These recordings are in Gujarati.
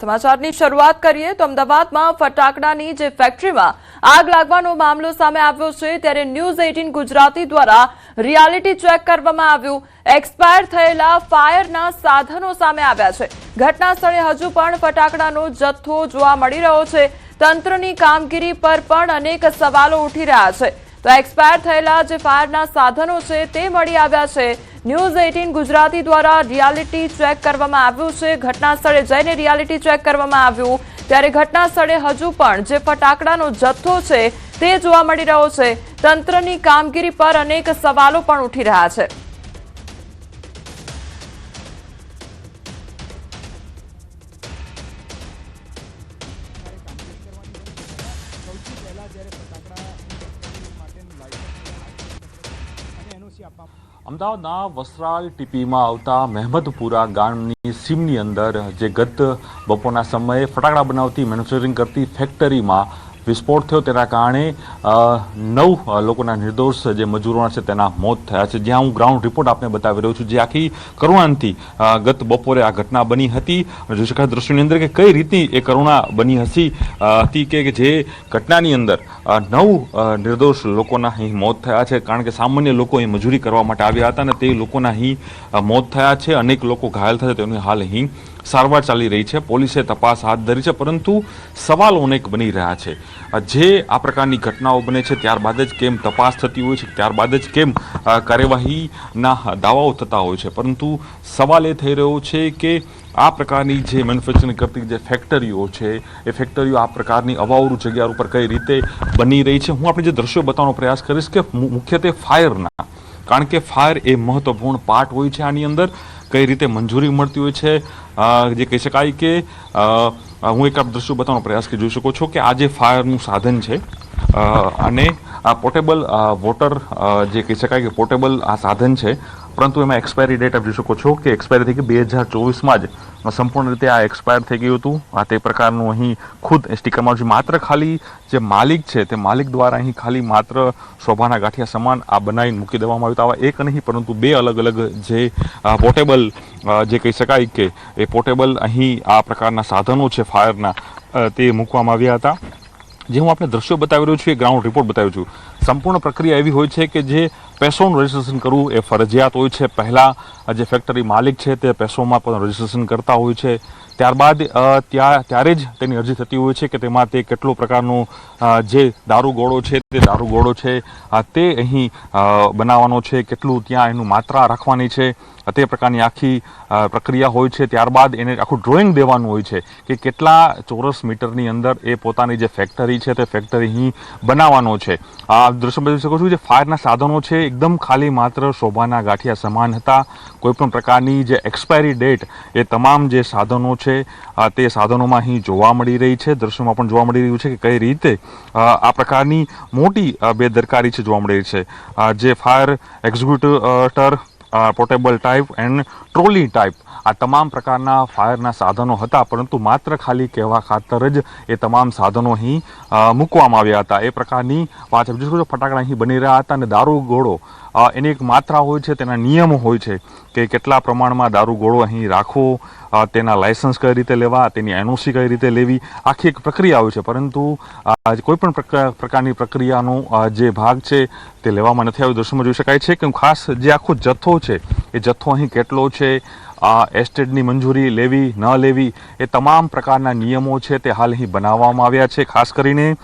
સમાચારની શરૂઆત કરીએ તો અમદાવાદમાં ફટાકડાની જે ફેક્ટરીમાં આગ લાગવાનો મામલો સામે આવ્યો છે ત્યારે ન્યૂઝ 18 ગુજરાતી દ્વારા રિયાલિટી ચેક કરવામાં આવ્યું. એક્સપાયર થયેલા ફાયરના સાધનો સામે આવ્યા છે. ઘટના સ્થળે હજુ પણ ફટાકડાનો જથ્થો જોવા મળી રહ્યો છે. તંત્રની કામગીરી પર પણ અનેક સવાલો ઉઠી રહ્યા છે. તો એક્સપાયર થયેલા જે ફાયરના સાધનો છે તે મળી આવ્યા છે. ન્યૂઝ 18 ગુજરાતી દ્વારા રિયાલિટી ચેક કરવામાં આવ્યું છે. ઘટના સ્થળે જઈને રિયાલિટી ચેક કરવામાં આવ્યું ત્યારે ઘટના સ્થળે હજુ પણ જે ફટાકડાનો જથ્થો છે તે જોવા મળી રહ્યો છે. તંત્રની કામગીરી પર અનેક સવાલો પણ ઉઠી રહ્યા છે. અમદાવાદના વસ્ત્રાલ ટીપીમાં આવતા મહેમદપુરા ગામની સીમની અંદર જે ગત બપોરના સમયે ફટાકડા બનાવતી મેન્યુફેક્ચરિંગ કરતી ફેક્ટરીમાં વિસ્ફોટ થયો તેના કારણે 9 લોકોના નિર્દોષ જે મજૂરોના છે તેના મોત થયા છે. જ્યાં હું ગ્રાઉન્ડ રિપોર્ટ આપને બતાવી રહ્યો છું જે આખી કરુણાથી ગત બપોરે આ ઘટના બની હતી. જોઈ શકાય દ્રશ્યોની અંદર કે કઈ રીતની એ કરુણા બની હતી કે જે ઘટનાની અંદર 9 નિર્દોષ લોકોના અહીં મોત થયા છે. કારણ કે સામાન્ય લોકો અહીં મજૂરી કરવા માટે આવ્યા હતા અને તે લોકોના અહીં મોત થયા છે. અનેક લોકો ઘાયલ થયા તેની હાલ અહીં સારવાર ચાલી રહી છે. પોલીસે તપાસ હાથ ધરી છે પરંતુ સવાલો અનેક બની રહ્યા છે. જે આ પ્રકારની ઘટનાઓ બને છે ત્યારબાદ જ કેમ તપાસ થતી હોય છે, ત્યારબાદ જ કેમ કાર્યવાહીના દાવાઓ થતા હોય છે. પરંતુ સવાલ એ થઈ રહ્યો છે કે આ પ્રકારની જે મેન્યુફેક્ચરિંગ કરતી જે ફેક્ટરીઓ છે એ ફેક્ટરીઓ આ પ્રકારની અવાવરૂ જગ્યા ઉપર કઈ રીતે બની રહી છે. હું આપણે જે દ્રશ્યો બતાવવાનો પ્રયાસ કરીશ કે મુખ્યત્વે ફાયરના, કારણ કે ફાયર એ મહત્વપૂર્ણ પાર્ટ હોય છે આની અંદર. કઈ રીતે મંજૂરી મળતી હોય છે જે કહી શકાય કે હું એક દ્રશ્યો બતાવવાનો પ્રયાસ કરી જોઈ શકો છો કે આ જે ફાયરનું સાધન છે અને આ પોર્ટેબલ વોટર જે કહી શકાય કે પોર્ટેબલ આ સાધન છે. પરંતુ એમાં એક્સપાયરી ડેટ આપ જોઈ શકો છો કે એક્સપાયરી થઈ ગઈ 2024માં જ સંપૂર્ણ રીતે આ એક્સપાયર થઈ ગયું હતું. આ તે પ્રકારનું અહીં ખુદ સ્ટીકરમાં છે. માત્ર ખાલી જે માલિક છે તે માલિક દ્વારા અહીં ખાલી માત્ર શોભાના ગાંઠિયા સમાન આ બનાવીને મૂકી દેવામાં આવ્યું. આવા એક નહીં પરંતુ 2 અલગ અલગ જે પોર્ટેબલ જે કહી શકાય કે એ પોર્ટેબલ અહીં આ પ્રકારના સાધનો છે ફાયરના તે મૂકવામાં આવ્યા હતા. જે હું આપણે દ્રશ્યો બતાવી રહ્યો છું એ ગ્રાઉન્ડ રિપોર્ટ બતાવ્યો છું. સંપૂર્ણ પ્રક્રિયા એવી હોય છે કે જે પેસોનું રજીસ્ટ્રેશન કરવું એ ફરજિયાત હોય છે. પહેલાં જે ફેક્ટરી માલિક છે તે પેસોમાં પણ રજીસ્ટ્રેશન કરતા હોય છે. ત્યારબાદ ત્યારે જ તેની અરજી થતી હોય છે કે તેમાં તે કેટલો પ્રકારનો જે દારૂગોળો છે તે દારૂગોળો છે તે અહીં બનાવવાનો છે, કેટલું ત્યાં એનું માત્રા રાખવાની છે તે પ્રકારની આખી પ્રક્રિયા હોય છે. ત્યારબાદ એને આખું ડ્રોઈંગ દેવાનું હોય છે કે કેટલા ચોરસ મીટરની અંદર એ પોતાની જે ફેક્ટરી છે તે ફેક્ટરી અહીં બનાવવાનો છે. આ દ્રશ્ય જોઈ શકો છો જે ફાયરના સાધનો છે એકદમ ખાલી માત્ર શોભાના ગાંઠિયા સમાન હતા. કોઈપણ પ્રકારની જે એક્સપાયરી ડેટ એ તમામ જે સાધનો છે તે સાધનોમાં અહીં જોવા મળી રહી છે. દ્રશ્યોમાં પણ જોવા મળી રહ્યું છે કે કઈ રીતે આ પ્રકારની મોટી બેદરકારી છે જોવા મળી રહી છે. જે fire executor portable type and trolley type આ તમામ પ્રકારના ફાયરના સાધનો હતા. પરંતુ માત્ર ખાલી કહેવા ખાતર જ એ તમામ સાધનો અહીં મૂકવામાં આવ્યા હતા. એ પ્રકારની વાત ફટાકડા અહીં બની રહ્યા હતા. અને દારૂગોળો એની એક માત્રા હોય છે, તેના નિયમો હોય છે કે કેટલા પ્રમાણમાં દારૂગોળો અહીં રાખવો, તેના લાયસન્સ કઈ રીતે લેવા, તેની એનઓસી કઈ રીતે લેવી, આખી એક પ્રક્રિયા હોય છે. પરંતુ કોઈપણ પ્રકારની પ્રક્રિયાનો જે ભાગ છે તે લેવામાં નથી આવ્યો. દ્રશ્યમાં જોઈ શકાય છે કે ખાસ જે આખો જથ્થો છે એ જથ્થો અહીં કેટલો છે, એસ્ટેટની મંજૂરી લેવી ન લેવી એ તમામ પ્રકારના નિયમો છે તે હાલ અહીં બનાવવામાં આવ્યા છે. ખાસ કરીને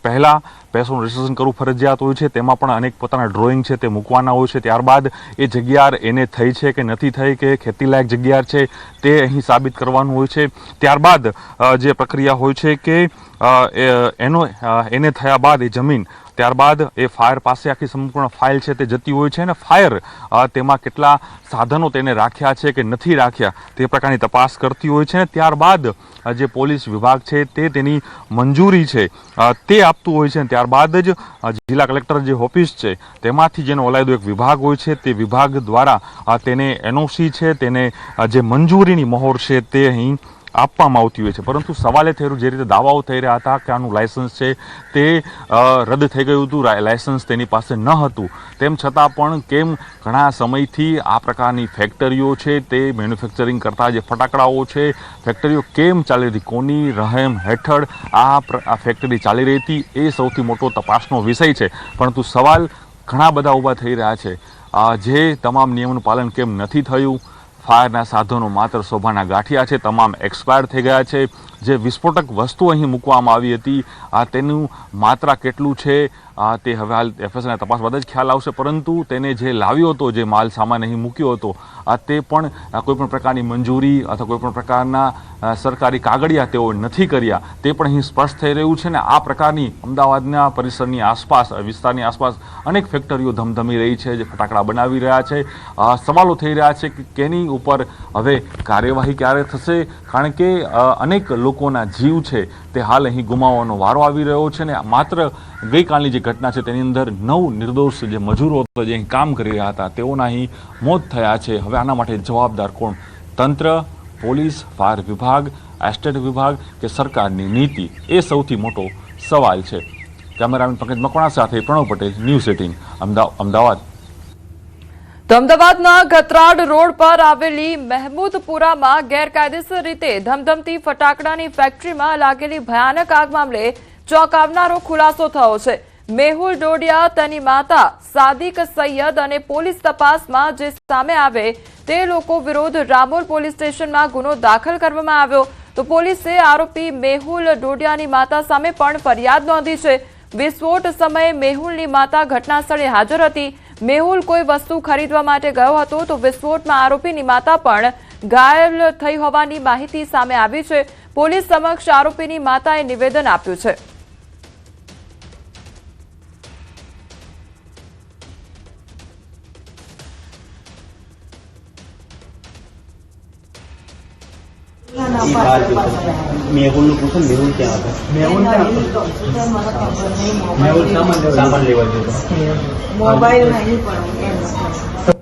પહેલાં પેસોનું રજીસ્ટ્રેશન કરવું ફરજિયાત હોય છે. તેમાં પણ અનેક પોતાના ડ્રોઈંગ છે તે મૂકવાના હોય છે. ત્યારબાદ એ જગ્યા એને થઈ છે કે નથી થઈ કે ખેતીલાયક જગ્યા છે તે અહીં સાબિત કરવાનું હોય છે. ત્યારબાદ જે પ્રક્રિયા હોય છે કે એને થયા બાદ એ જમીન ત્યારબાદ એ ફાયર પાસે આખી સંપૂર્ણ ફાઇલ છે તે જતી હોય છે. અને ફાયર તેમાં કેટલા સાધનો તેને રાખ્યા છે કે નથી રાખ્યા તે પ્રકારની તપાસ કરતી હોય છે. ત્યારબાદ જે પોલીસ વિભાગ છે તે તેની મંજૂરી છે તે આપતું હોય છે. ત્યારબાદ જ જિલ્લા કલેક્ટર જે ઓફિસ છે તેમાંથી જેનો ઓલાયદો એક વિભાગ હોય છે તે વિભાગ દ્વારા તેને એનઓસી છે તેને જે મંજૂરીની મહોર છે તે અહીં આપવામાં આવતી હોય છે, પરંતુ સવાલ એ થઈ રહ્યો જે રીતે દાવાઓ થઈ રહ્યા હતા કે આનું લાયસન્સ છે તે રદ થઈ ગયું હતું, લાયસન્સ તેની પાસે ન હતું, તેમ છતાં પણ કેમ ઘણા સમયથી આ પ્રકારની ફેક્ટરીઓ છે તે મેન્યુફેક્ચરિંગ કરતા જે ફટાકડાઓ છે ફેક્ટરીઓ કેમ ચાલી રહી, કોની રહેમ હેઠળ આ ફેક્ટરી ચાલી રહી હતી એ સૌથી મોટો તપાસનો વિષય છે. પરંતુ સવાલ ઘણા બધા ઊભા થઈ રહ્યા છે. જે તમામ નિયમોનું પાલન કેમ નથી થયું, ફાયરના સાધનો માત્ર શોભાના ગાંઠિયા છે, તમામ એક્સપાયર થઈ ગયા છે, જે વિસ્ફોટક વસ્તુ અહીં મૂકવામાં આવી હતી તેનું માત્રા કેટલું છે તે હવે હાલ એફએસએલની તપાસ બાદ જ ખ્યાલ આવશે. પરંતુ તેને જે લાવ્યો હતો, જે માલ સામાન અહીં મૂક્યો હતો તે પણ કોઈપણ પ્રકારની મંજૂરી અથવા કોઈપણ પ્રકારના સરકારી કાગળિયા તેઓ નથી કર્યા, તે પણ અહીં સ્પષ્ટ થઈ રહ્યું છે. ને આ પ્રકારની અમદાવાદના પરિસરની આસપાસ, વિસ્તારની આસપાસ અનેક ફેક્ટરીઓ ધમધમી રહી છે, જે ફટાકડા બનાવી રહ્યા છે. સવાલો થઈ રહ્યા છે કે કેની ઉપર હવે કાર્યવાહી ક્યારે થશે, કારણ કે અનેક લોકોના જીવ છે તે હાલ અહીં ગુમાવવાનો વારો આવી રહ્યો છે. ને માત્ર ગઈકાલની જે ઘટના છે તેની અંદર 9 નિર્દોષ જે મજૂરો હતા જે અહીં કામ કરી રહ્યા હતા તેઓના અહીં મોત થયા છે. હવે આના માટે જવાબદાર કોણ? તંત્ર, પોલીસ, ફાયર વિભાગ, એસ્ટેટ વિભાગ કે સરકારની નીતિ? એ સૌથી મોટો સવાલ છે. કેમેરામેન પંકજ મકવાણા સાથે પ્રણવ પટેલ, ન્યૂઝ 18 અમદાવાદ. તો અમદાવાદના ગતરાડ રોડ પર આવેલી મહેમૂદપુરામાં ગેરકાયદેસર રીતે ધમધમતી ફટાકડાની ફેક્ટરીમાં લાગેલી ભયાનક આગ મામલે ચોંકાવનારો ખુલાસો થયો છે. મેહુલ ડોડિયા, તેની માતા સાદિક સૈયદ અને પોલીસ તપાસમાં જે સામે આવે તે લોકો વિરુદ્ધ રામોલ પોલીસ સ્ટેશનમાં ગુનો દાખલ કરવામાં આવ્યો. તો પોલીસે આરોપી મેહુલ ડોડિયાની માતા સામે પણ ફરિયાદ નોંધી છે. વિસ્ફોટ સમયે મેહુલની માતા ઘટના સ્થળે હાજર હતી. મેહુલ કોઈ વસ્તુ ખરીદવા માટે ગયો હતો તો વિસ્ફોટમાં આરોપીની માતા પણ ઘાયલ થઈ હોવાની માહિતી સામે આવી છે. પોલીસ સમક્ષ આરોપીની માતાએ નિવેદન આપ્યું છે. मेहुल ने पूछा मेहुल क्या आता है? मेहुल सामान लेवा गयो मोबाइल नहीं पड़ो.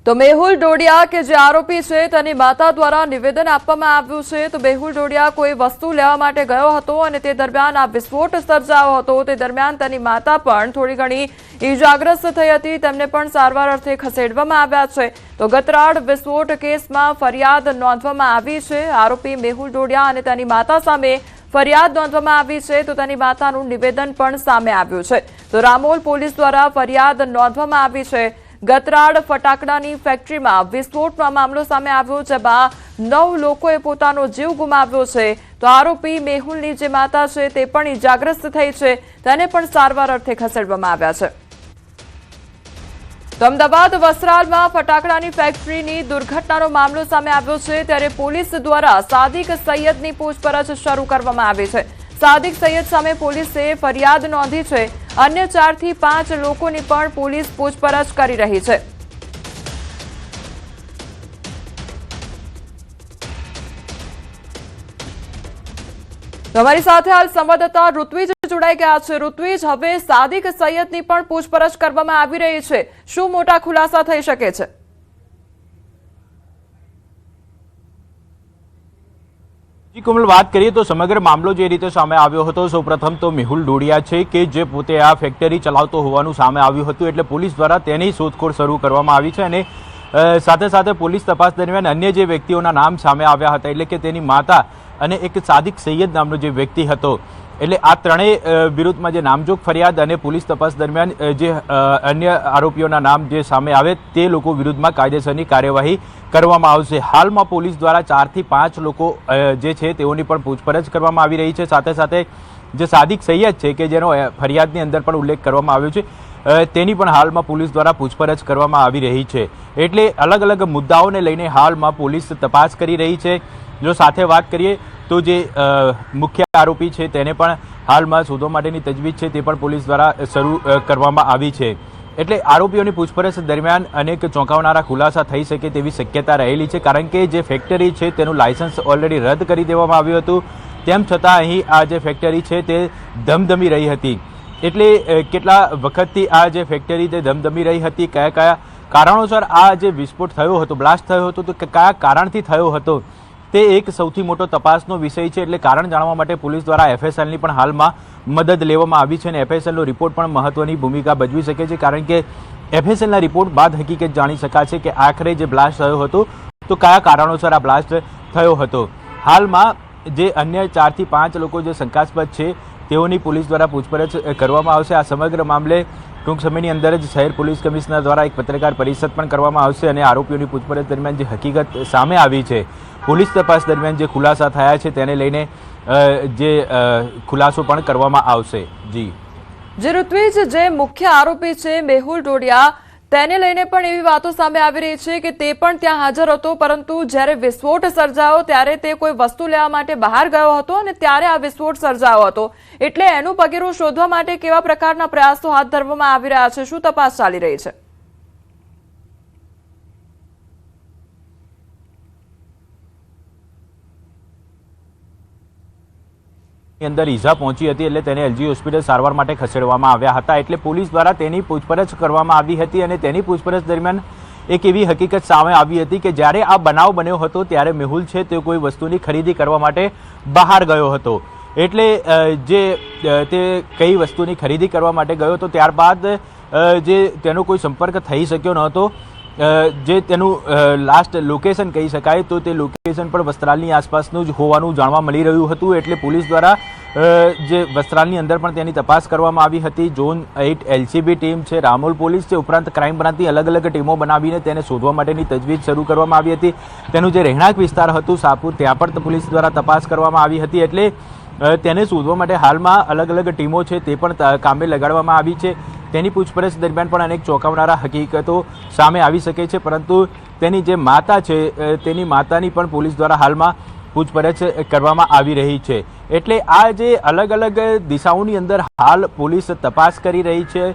તો મેહુલ ડોડિયા કે જે આરોપી છે તેની માતા દ્વારા નિવેદન આપવામાં આવ્યું છે. તો મેહુલ ડોડિયા કોઈ વસ્તુ લેવા માટે ગયો હતો અને તે દરમિયાન આ વિસ્ફોટ સર્જાયો હતો. તે દરમિયાન તેની માતા પણ થોડી ઘણી ઈજાગ્રસ્ત થઈ હતી, તેમને પણ સારવાર અર્થે ખસેડવામાં આવ્યા છે. તો ગતરાડ વિસ્ફોટ કેસમાં ફરિયાદ નોંધવામાં આવી છે. આરોપી મેહુલ ડોડિયા અને તેની માતા સામે ફરિયાદ નોંધવામાં આવી છે. તો તેની માતાનું નિવેદન પણ સામે આવ્યું છે. તો રામોલ પોલીસ દ્વારા ફરિયાદ નોંધવામાં આવી છે. ગતરાડ ફટાકડાની ફેક્ટરીમાં વિસ્ફોટનો મામલો સામે આવ્યો, જેમાં 9 લોકોએ પોતાનો જીવ ગુમાવ્યો છે. તો આરોપી મેહુલની જે માતા છે તે પણ ઈજાગ્રસ્ત થઈ છે, તેને પણ સારવાર અર્થે ખસેડવામાં આવ્યા છે. તો અમદાવાદ વસ્ત્રાલમાં ફટાકડાની ફેક્ટરીની દુર્ઘટનાનો મામલો સામે આવ્યો છે, ત્યારે પોલીસ દ્વારા સાદિક સૈયદની પૂછપરછ શરૂ કરવામાં આવી છે. સાદિક સૈયદ સામે પોલીસે ફરિયાદ નોંધી છે. અન્ય 4 થી 5 લોકોની પણ પોલીસ પૂછપરછ કરી રહી છે. તમારી સાથે હાલ સંવાદદાતા ઋત્વિજ જોડાઈ ગયા છે. ઋત્વિજ, હવે સાદિક સૈયદની પણ પૂછપરછ કરવામાં આવી રહી છે. શું મોટા ખુલાસા થઈ શકે છે? જી કોમલ, વાત કરીએ તો સમગ્ર મામલો જે રીતે સામે આવ્યો હતો, સૌપ્રથમ તો મેહુલ ડોડિયા છે કે જે પોતે આ ફેક્ટરી ચલાવતો હોવાનું સામે આવ્યું હતું, એટલે પોલીસ દ્વારા તેની શોધખોળ શરૂ કરવામાં આવી છે. અને સાથે સાથે પોલીસ તપાસ દરમિયાન અન્ય જે વ્યક્તિઓના નામ સામે આવ્યા હતા, એટલે કે તેની માતા અને એક સાદિક સૈયદ નામનો જે વ્યક્તિ હતો, એટલે આ ત્રણેય વિરુદ્ધમાં જે નામજોગ ફરિયાદ અને પોલીસ તપાસ દરમિયાન જે અન્ય આરોપીઓના નામ જે સામે આવે તે લોકો વિરુદ્ધમાં કાયદેસરની કાર્યવાહી કરવામાં આવશે. હાલમાં પોલીસ દ્વારા 4 થી 5 લોકો જે છે તેઓની પણ પૂછપરછ કરવામાં આવી રહી છે. સાથે સાથે જે સાદિક સૈયદ છે કે જેનો ફરિયાદની અંદર પણ ઉલ્લેખ કરવામાં આવ્યો છે, તેની પણ હાલમાં પોલીસ દ્વારા પૂછપરછ કરવામાં આવી રહી છે. એટલે અલગ અલગ મુદ્દાઓને લઈને હાલમાં પોલીસ તપાસ કરી રહી છે. જો સાથે વાત કરીએ તો જે મુખ્ય આરોપી છે તેને પણ હાલમાં શોધવા માટેની તજવીજ છે તે પણ પોલીસ દ્વારા શરૂ કરવામાં આવી છે. એટલે આરોપીઓની પૂછપરછ દરમિયાન અનેક ચોંકાવનારા ખુલાસા થઈ શકે તેવી શક્યતા રહેલી છે, કારણ કે જે ફેક્ટરી છે તેનું લાયસન્સ ઓલરેડી રદ કરી દેવામાં આવ્યું હતું, તેમ છતાં અહીં આ જે ફેક્ટરી છે તે ધમધમી રહી હતી. એટલે કેટલા વખતથી આ જે ફેક્ટરી તે ધમધમી રહી હતી, કયા કયા કારણોસર આ જે વિસ્ફોટ થયો હતો, બ્લાસ્ટ થયો હતો, તો કયા કારણથી થયો હતો તે એક સૌથી મોટો તપાસનો વિષય છે. એટલે કારણ જાણવા માટે પોલીસ દ્વારા FSLની પણ હાલમાં મદદ લેવામાં આવી છે અને FSLનો રિપોર્ટ પણ મહત્વની ભૂમિકા ભજવી શકે છે, કારણ કે FSLના રિપોર્ટ બાદ હકીકત જાણી શકાશે કે આખરે જે બ્લાસ્ટ થયો હતો તો કયા કારણોસર આ બ્લાસ્ટ થયો હતો. હાલમાં જે અન્ય 4 થી 5 લોકો જે શંકાસ્પદ છે તેઓની પોલીસ દ્વારા પૂછપરછ કરવામાં આવશે. આ સમગ્ર મામલે ટૂંક સમયની અંદર જ શહેર પોલીસ કમિશનર દ્વારા એક પત્રકાર પરિષદ પણ કરવામાં આવશે અને આરોપીઓની પૂછપરછ દરમિયાન જે હકીકત સામે આવી છે, પોલીસ તપાસ દરમિયાન જે ખુલાસા થયા છે તેને લઈને જે ખુલાસો પણ કરવામાં આવશે. જી ઋત્વિજ, જે મુખ્ય આરોપી છે મેહુલ ડોડિયા, તેને લઈને પણ એવી વાતો સામે આવી રહી છે કે તે પણ ત્યાં હાજર હતો, પરંતુ જ્યારે વિસ્ફોટ સર્જાયો ત્યારે તે કોઈ વસ્તુ લેવા માટે બહાર ગયો હતો અને ત્યારે આ વિસ્ફોટ સર્જાયો હતો. એટલે એનું પગેરું શોધવા માટે કેવા પ્રકારના પ્રયાસો હાથ ધરવામાં આવી રહ્યા છે? શું તપાસ ચાલી રહી છે? અંદર ઈજા પહોંચી હતી એટલે તેને LG હોસ્પિટલ સારવાર માટે ખસેડવામાં આવ્યા હતા. એટલે પોલીસ દ્વારા તેની પૂછપરછ કરવામાં આવી હતી અને તેની પૂછપરછ દરમિયાન એક એવી હકીકત સામે આવી હતી કે જ્યારે આ બનાવ બન્યો હતો ત્યારે મેહુલ છે તે કોઈ વસ્તુની ખરીદી કરવા માટે બહાર ગયો હતો. એટલે તે કઈ વસ્તુની ખરીદી કરવા માટે ગયો હતો ત્યારબાદ જે તેનો કોઈ સંપર્ક થઈ શક્યો નહોતો. જે તેનું લાસ્ટ લોકેશન કહી શકાય તો તે લોકેશન પણ વસ્ત્રાલની આસપાસનું જ હોવાનું જાણવા મળી રહ્યું હતું. એટલે પોલીસ દ્વારા જે વસ્ત્રાલની અંદર પણ તેની તપાસ કરવામાં આવી હતી. ઝોન 8 LCB ટીમ છે, રામોલ પોલીસ છે, ઉપરાંત ક્રાઇમ બ્રાન્ચની અલગ અલગ ટીમો બનાવીને તેને શોધવા માટેની તજવીજ શરૂ કરવામાં આવી હતી. તેનું જે રહેણાંક વિસ્તાર હતું સાપુર, ત્યાં પણ પોલીસ દ્વારા તપાસ કરવામાં આવી હતી. એટલે તેને શોધવા માટે હાલમાં અલગ અલગ ટીમો છે તે પણ કામે લગાડવામાં આવી છે. તેની પૂછપરછ દરમિયાન પણ અનેક ચોંકાવનારા હકીકતો સામે આવી શકે છે, પરંતુ તેની જે માતા છે તેની માતાની પણ પોલીસ દ્વારા હાલમાં પૂછપરછ કરવામાં આવી રહી છે. એટલે આ જે અલગ અલગ દિશાઓની અંદર હાલ પોલીસ તપાસ કરી રહી છે.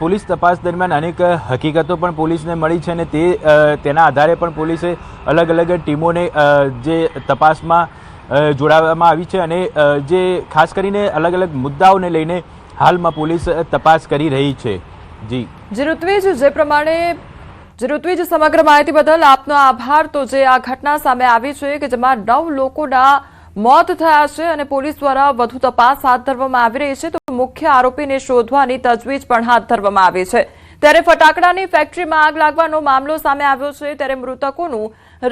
પોલીસ તપાસ દરમિયાન અનેક હકીકતો પણ પોલીસને મળી છે અને તેના આધારે પણ પોલીસે અલગ અલગ ટીમોને જે તપાસમાં જોડાવવામાં આવી છે અને જે ખાસ કરીને અલગ અલગ મુદ્દાઓને લઈને હાલમાં પોલીસ તપાસ કરી રહી છે. જી ઋત્વિજ, સમગ્ર માહિતી બદલ આપનો આભાર. તો જે આ ઘટના સામે આવી છે કે જેમાં 9 લોકોના મોત થયા છે અને પોલીસ દ્વારા વધુ તપાસ હાથ ધરવામાં આવી રહી છે, તો મુખ્ય આરોપીને શોધવાની તજવીજ પણ હાથ ધરવામાં આવી છે. ત્યારે ફટાકડાની ફેક્ટરીમાં આગ લાગવાનો મામલો સામે આવ્યો છે. ત્યારે મૃતકોનું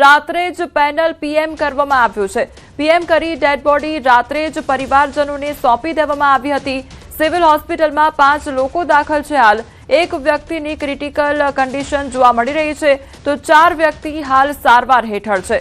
રાત્રે જ પેનલ PM કરવામાં આવ્યું છે. PM કરી ડેડ બોડી રાત્રે જ પરિવારજનોને સોંપી દેવામાં આવી હતી. સિવિલ હોસ્પિટલમાં 5 લોકો દાખલ છે. હાલ એક વ્યક્તિની ક્રિટિકલ કન્ડિશન જોવા મળી રહી છે, તો 4 વ્યક્તિ હાલ સારવાર હેઠળ છે.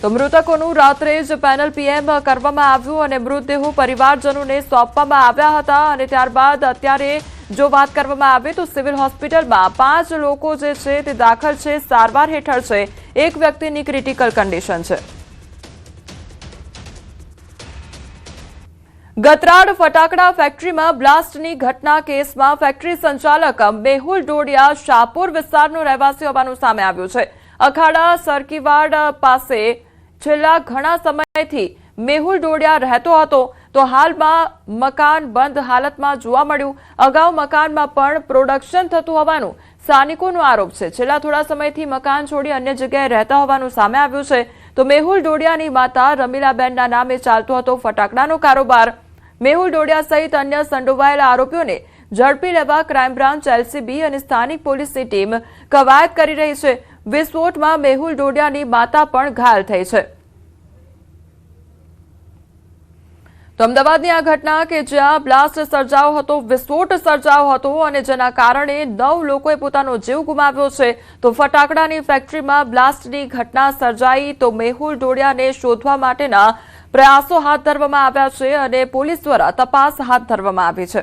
તો મૃતકોનું રાત્રે જ પેનલ PM કરવામાં આવ્યું અને મૃતદેહો પરિવારજનોને સોંપવામાં આવ્યા હતા. અને ત્યારબાદ અત્યારે જો વાત કરવામાં આવે તો સિવિલ હોસ્પિટલમાં 5 લોકો જે છે તે દાખલ છે, સારવાર હેઠળ છે. એક વ્યક્તિની ક્રિટિકલ કન્ડિશન છે. ગતરાડ ફટાકડા ફેક્ટરીમાં બ્લાસ્ટની ઘટના કેસમાં ફેક્ટરી સંચાલક મેહુલ ડોડિયા શાહપુર વિસ્તારનો રહેવાસી હોવાનું સામે આવ્યું છે. અખાડા સરકીવાડ પાસે છેલ્લા ઘણા સમયથી મેહુલ ડોડિયા રહેતો હતો, તો હાલમાં મકાન બંધ હાલતમાં જોવા મળ્યું. અગાઉ મકાનમાં પણ પ્રોડક્શન થતું હોવાનું સ્થાનિકોનો આરોપ છે. છેલ્લા થોડા સમયથી મકાન છોડી અન્ય જગ્યાએ રહેતા હોવાનું સામે આવ્યું છે. તો મેહુલ ડોડિયાની માતા રમીલાબેનના નામે ચાલતો હતો ફટાકડાનો કારોબાર. મેહુલ ડોડિયા સહિત અન્ય સંડોવાયેલા આરોપીઓને ઝડપી લેવા ક્રાઇમ બ્રાન્ચ, LCB અને સ્થાનિક પોલીસની ટીમ કવાયત કરી રહી છે. વિસ્ફોટમાં મેહુલ ડોડિયાની માતા પણ ઘાયલ થઈ છે. તો અમદાવાદની આ ઘટના કે જ્યાં બ્લાસ્ટ સર્જાયો હતો, વિસ્ફોટ સર્જાયો હતો અને જેના કારણે 9 લોકોએ પોતાનો જીવ ગુમાવ્યો છે. તો ફટાકડાની ફેક્ટરીમાં બ્લાસ્ટની ઘટના સર્જાઈ, તો મેહુલ ડોડિયાને શોધવા માટેના પ્રયાસો હાથ ધરવામાં આવ્યા છે અને પોલીસ દ્વારા તપાસ હાથ ધરવામાં આવી છે.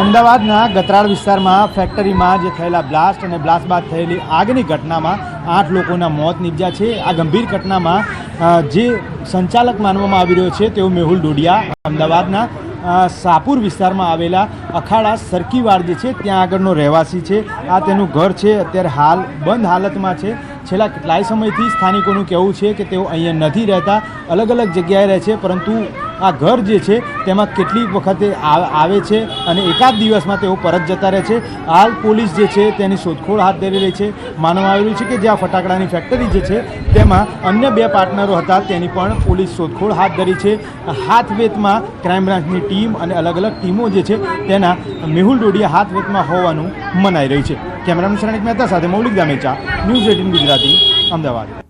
અમદાવાદના ગતરાળ વિસ્તારમાં ફેક્ટરીમાં જે થયેલા બ્લાસ્ટ અને બ્લાસ્ટ બાદ થયેલી આગની ઘટનામાં 8 લોકોના મોત નીપજ્યા છે. આ ગંભીર ઘટનામાં જે સંચાલક માનવામાં આવી રહ્યો છે તેઓ મેહુલ ડોડિયા અમદાવાદના સાપુર વિસ્તારમાં આવેલા અખાડા સરકીવાડ જે છે ત્યાં આગળનો રહેવાસી છે. આ તેનું ઘર છે, અત્યારે હાલ બંધ હાલતમાં છે. છેલ્લા કેટલાય સમયથી સ્થાનિકોનું કહેવું છે કે તેઓ અહીંયા નથી રહેતા, અલગ અલગ જગ્યાએ રહે છે, પરંતુ આ ઘર જે છે તેમાં કેટલીક વખતે આવે છે અને એકાદ દિવસમાં તેઓ પરત જતા રહે છે. હાલ પોલીસ જે છે તેની શોધખોળ હાથ ધરી રહી છે. માનવામાં આવી રહ્યું છે કે જે આ ફટાકડાની ફેક્ટરી જે છે તેમાં અન્ય 2 પાર્ટનરો હતા તેની પણ પોલીસ શોધખોળ હાથ ધરી છે. હાથવેતમાં ક્રાઇમ બ્રાન્ચની ટીમ અને અલગ અલગ ટીમો જે છે તેના મેહુલ ડોડિયા હાથવેતમાં હોવાનું મનાઈ રહ્યું છે. કેમેરામેન શરણિક મહેતા સાથે મૌલિક દામેચા, ન્યૂઝ 18 ગુજરાતી, અમદાવાદ.